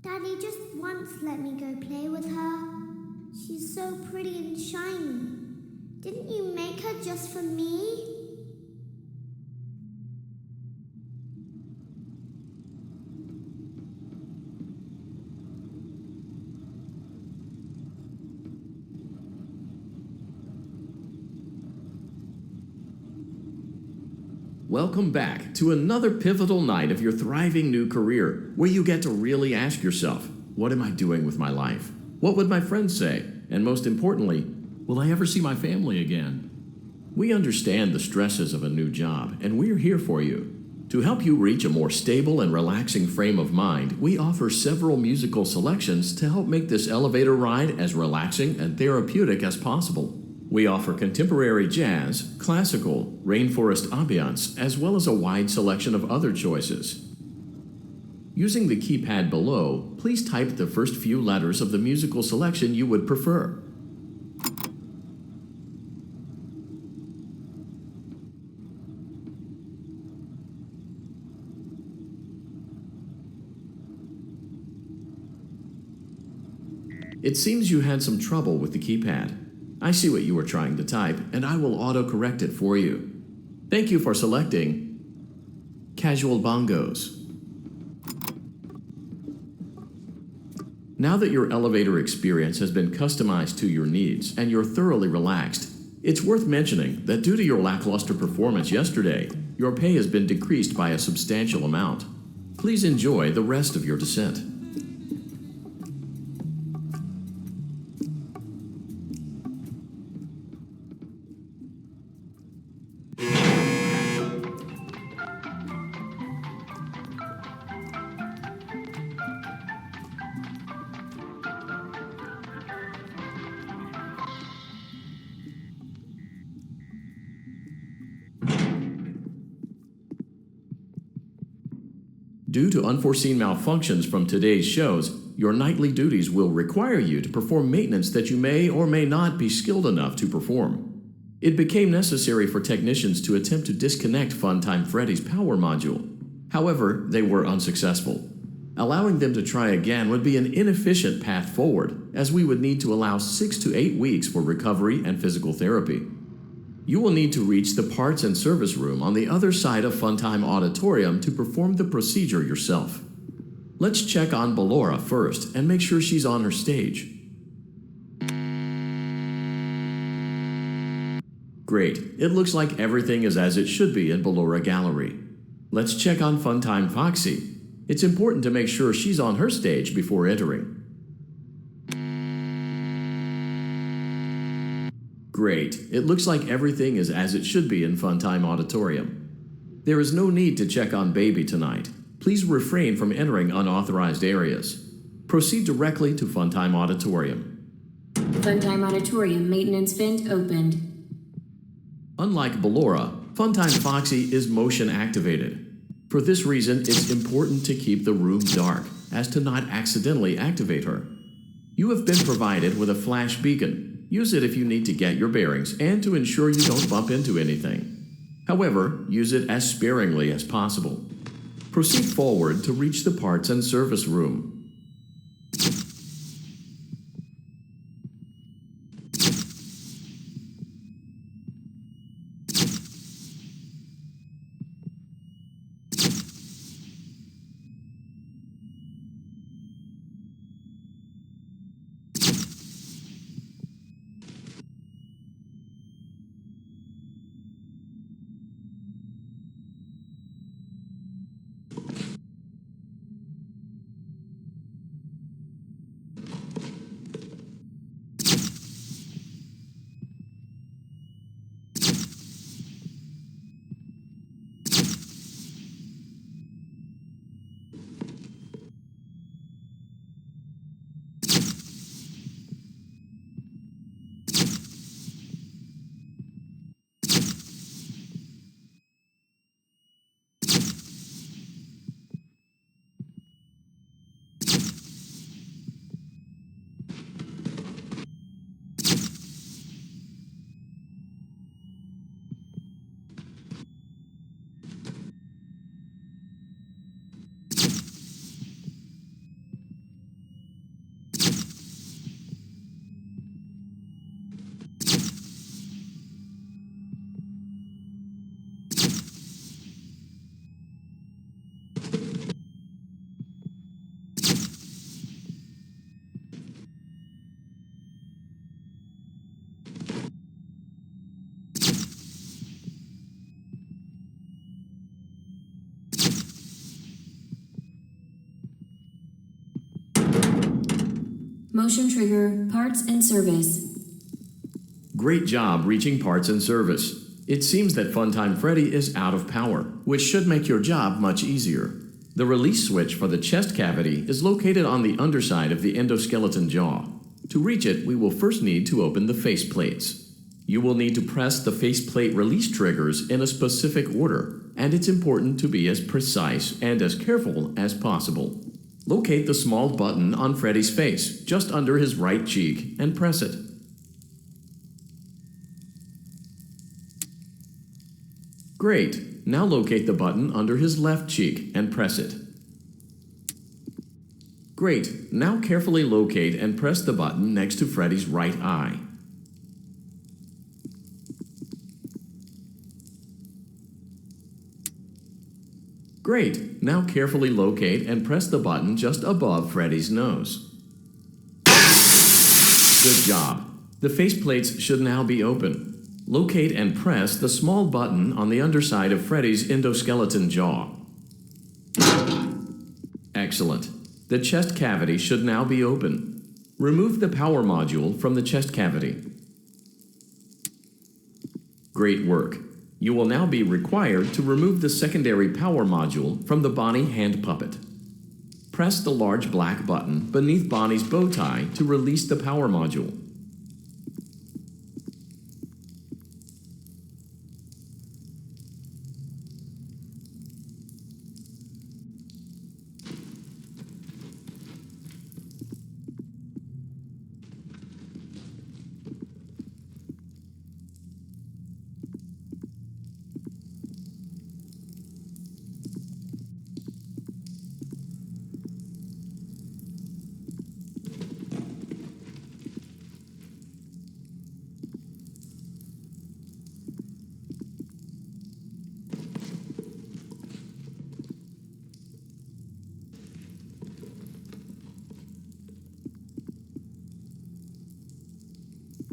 Daddy just once let me go play with her. She's so pretty and shiny. Didn't you make her just for me? Welcome back to another pivotal night of your thriving new career, where you get to really ask yourself, what am I doing with my life? What would my friends say? And most importantly, will I ever see my family again? We understand the stresses of a new job, and we're here for you. To help you reach a more stable and relaxing frame of mind, we offer several musical selections to help make this elevator ride as relaxing and therapeutic as possible. We offer contemporary jazz, classical, rainforest ambiance, as well as a wide selection of other choices. Using the keypad below, please type the first few letters of the musical selection you would prefer. It seems you had some trouble with the keypad. I see what you were trying to type, and I will auto-correct it for you. Thank you for selecting Casual Bongos. Now that your elevator experience has been customized to your needs and you're thoroughly relaxed, it's worth mentioning that due to your lackluster performance yesterday, your pay has been decreased by a substantial amount. Please enjoy the rest of your descent. Due to unforeseen malfunctions from today's shows, your nightly duties will require you to perform maintenance that you may or may not be skilled enough to perform. It became necessary for technicians to attempt to disconnect Funtime Freddy's power module. However, they were unsuccessful. Allowing them to try again would be an inefficient path forward, as we would need to allow 6 to 8 weeks for recovery and physical therapy. You will need to reach the parts and service room on the other side of Funtime Auditorium to perform the procedure yourself. Let's check on Ballora first and make sure she's on her stage. Great, it looks like everything is as it should be in Ballora Gallery. Let's check on Funtime Foxy. It's important to make sure she's on her stage before entering. Great, it looks like everything is as it should be in Funtime Auditorium. There is no need to check on Baby tonight. Please refrain from entering unauthorized areas. Proceed directly to Funtime Auditorium. Funtime Auditorium maintenance vent opened. Unlike Ballora, Funtime Foxy is motion activated. For this reason, it's important to keep the room dark, as to not accidentally activate her. You have been provided with a flash beacon. Use it if you need to get your bearings and to ensure you don't bump into anything. However, use it as sparingly as possible. Proceed forward to reach the parts and service room. Motion trigger, parts and service. Great job reaching parts and service. It seems that Funtime Freddy is out of power, which should make your job much easier. The release switch for the chest cavity is located on the underside of the endoskeleton jaw. To reach it, we will first need to open the face plates. You will need to press the faceplate release triggers in a specific order, and it's important to be as precise and as careful as possible. Locate the small button on Freddy's face, just under his right cheek, and press it. Great. Now locate the button under his left cheek and press it. Great. Now carefully locate and press the button next to Freddy's right eye. Great. Now carefully locate and press the button just above Freddy's nose. Good job. The faceplates should now be open. Locate and press the small button on the underside of Freddy's endoskeleton jaw. Excellent. The chest cavity should now be open. Remove the power module from the chest cavity. Great work. You will now be required to remove the secondary power module from the Bonnie hand puppet. Press the large black button beneath Bonnie's bow tie to release the power module.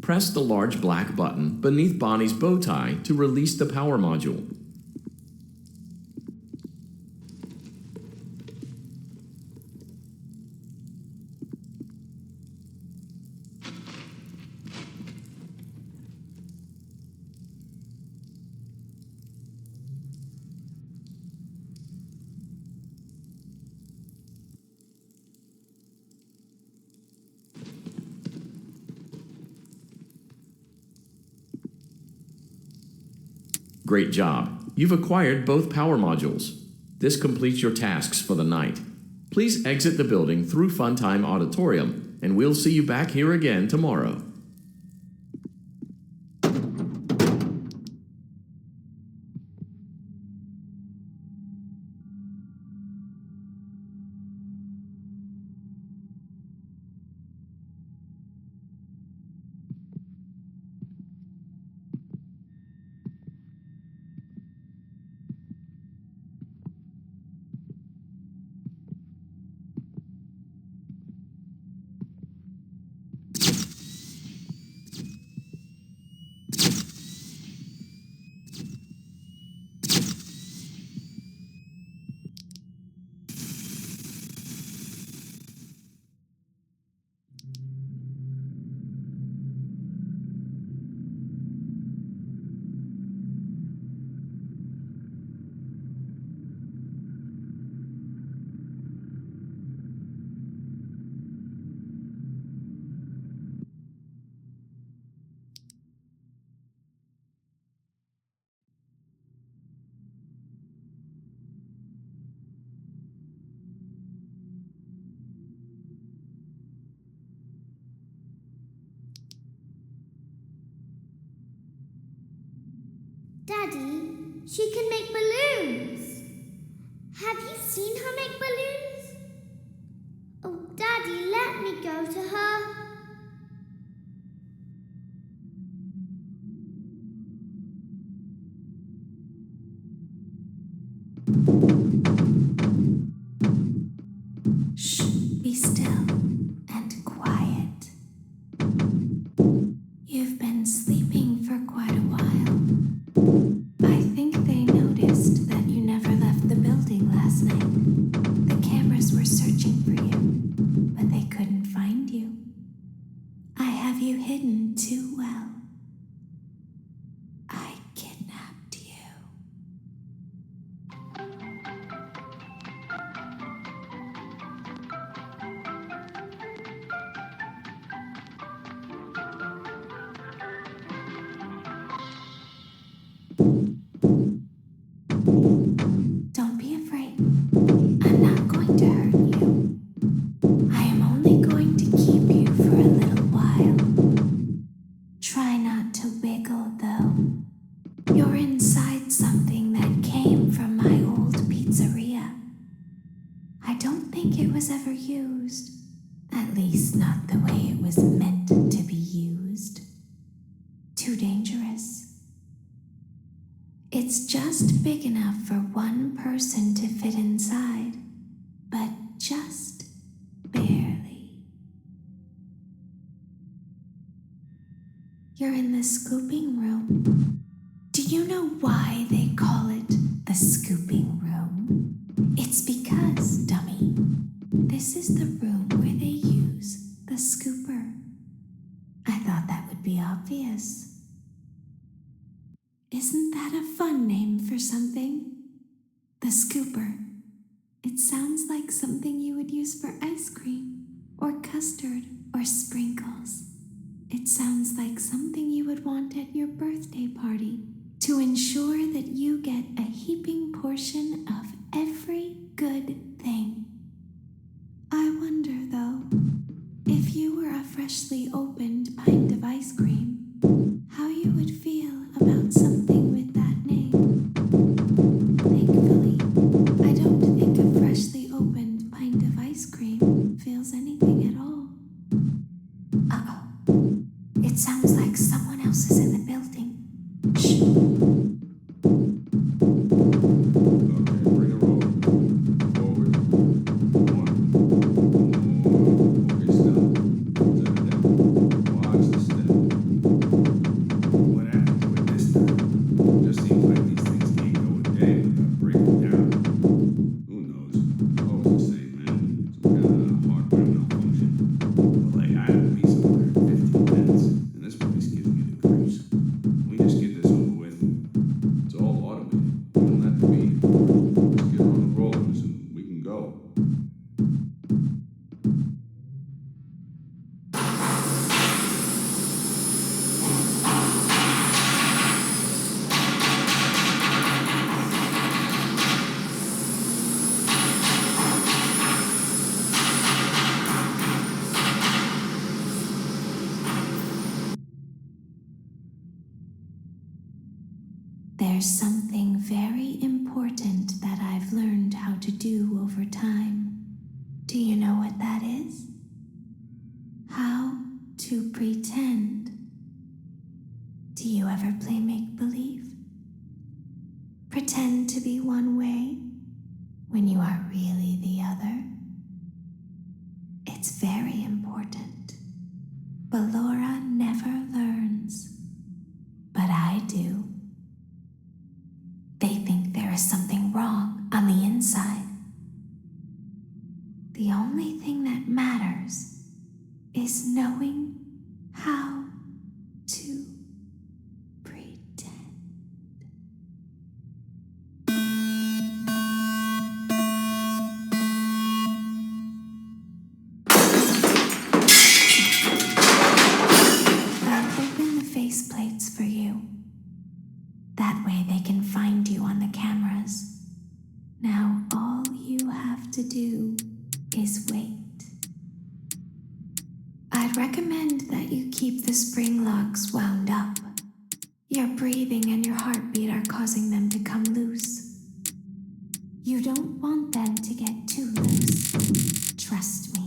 Press the large black button beneath Bonnie's bow tie to release the power module. Great job. You've acquired both power modules. This completes your tasks for the night. Please exit the building through Funtime Auditorium, and we'll see you back here again tomorrow. Daddy, she can make balloons. Have you seen her make balloons? Oh, Daddy, let me go to her. Shh, be still and quiet. You've been sleeping for quite a while. I think they noticed that you never left the building last night. The cameras were searching for you, but they couldn't find you. Don't be afraid. I'm not going to hurt you. I am only going to keep you for a little while. Try not to wiggle, though. You're inside something that came from my old pizzeria. I don't think it was ever used. At least not the way it was meant to be used. Too dangerous. It's just big enough for one person to fit inside, but just barely. You're in the scooping room. Do you know why they call it the scooping room? It's because, dummy, this is the room where they use the scooper. I thought that would be obvious. Isn't that a fun name for something? The scooper. It sounds like something you would use for ice cream, or custard, or sprinkles. It sounds like something you would want at your birthday party to ensure that you get a heaping portion of every good thing. I wonder, though, if you were a freshly opened pint of ice cream, how you would feel about something with that name. Thankfully, I don't think a freshly opened pint of ice cream feels anything at all. Uh-oh. It sounds like someone else is in the building. Shh. Okay, bring her over. Forward. One. Okay, stop. Step it down. Watch the step. What happened to it this time? Just seems like these things can't go a day without breaking down. Who knows? Always the same, man. Some kind of hardware malfunction. Well, they had me somewhere in 15 minutes, and this place gives me the creeps. We just get this over with. It's all automated. We don't have to be here. Just get on the rollers and we can go. There's something very important that I've learned how to do over time. Do you know what that is? How to pretend. Do you ever play make-believe? Pretend to be one way when you are really the other? It's very important. Ballora never learns, but I do. They think there is something wrong on the inside. The only thing that matters is knowing how to pretend. I'll open the faceplates for you. That way they can find you on the cameras. Now all you have to do is wait. I'd recommend that you keep the spring locks wound up. Your breathing and your heartbeat are causing them to come loose. You don't want them to get too loose. Trust me.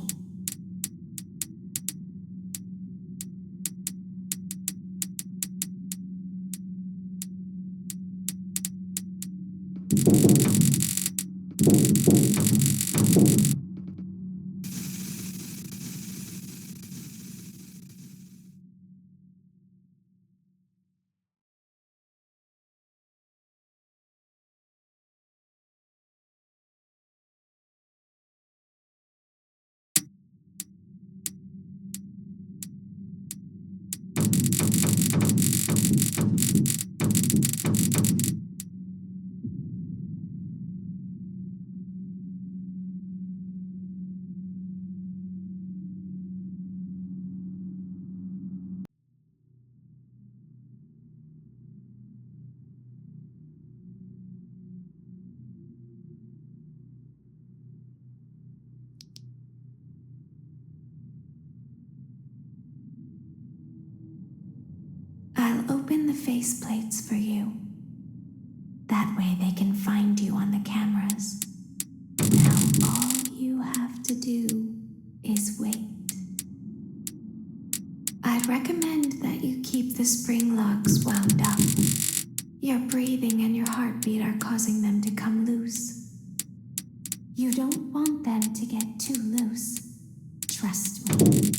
the faceplates for you. That way they can find you on the cameras. Now all you have to do is wait. I'd recommend that you keep the spring locks wound up. Your breathing and your heartbeat are causing them to come loose. You don't want them to get too loose. Trust me.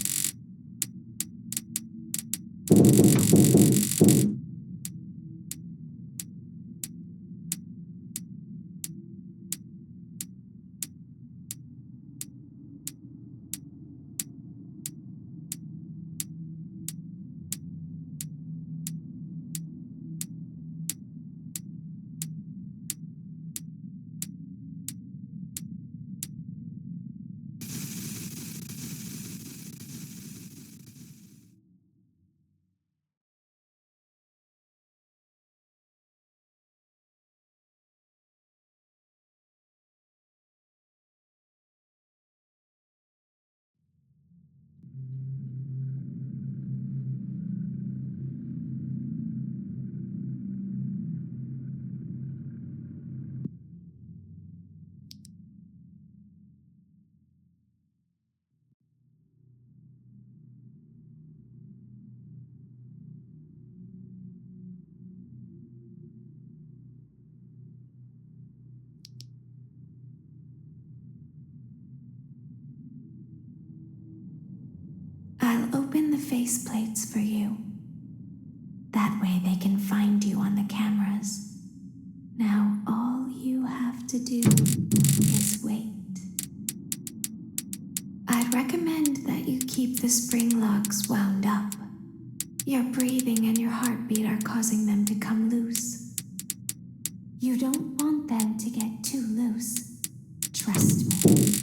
I'll open the faceplates for you. That way they can find you on the cameras. Now all you have to do is wait. I'd recommend that you keep the spring locks wound up. Your breathing and your heartbeat are causing them to come loose. You don't want them to get too loose. Trust me.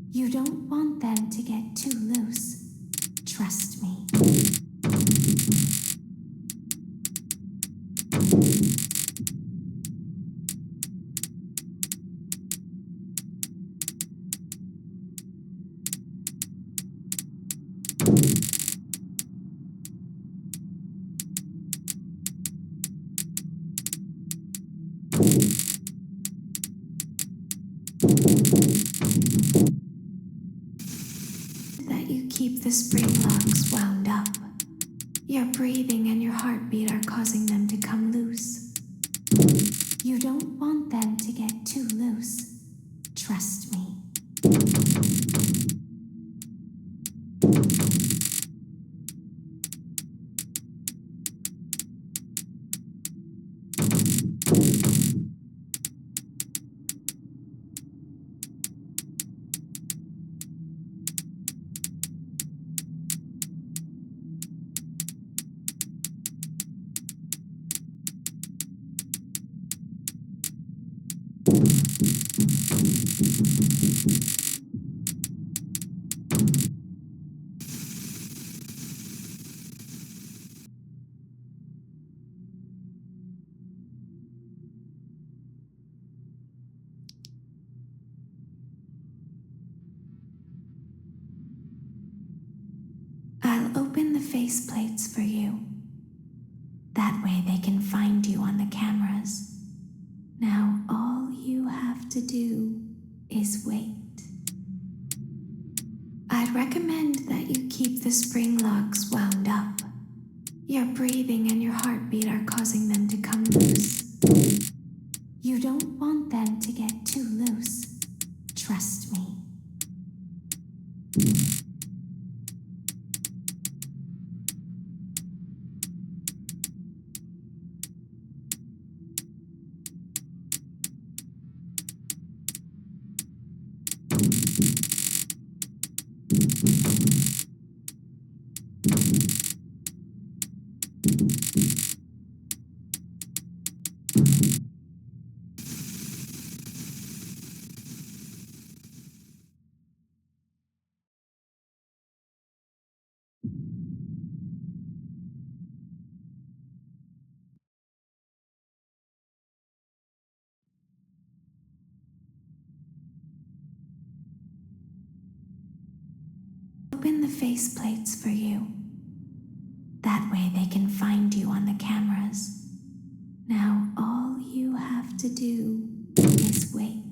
You don't want them to get too loose. Trust me. That you keep the spring locks wound up. Your breathing and your heartbeat are causing them to come loose. You don't want them to get too loose. Trust me. I'll open the faceplates for you. That way they can find you on the cameras. Now all you have to do is wait. I'd recommend that you keep the spring locks wound up. Your breathing and your heartbeat are causing them to come loose. You don't want them to get too loose. Trust me. Open the faceplates for you. That way they can find you on the cameras. Now all you have to do is wait.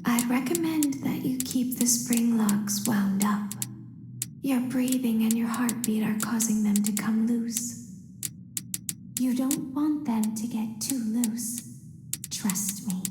I'd recommend that you keep the spring locks wound up. Your breathing and your heartbeat are causing them to come loose. You don't want them to get too loose. Trust me.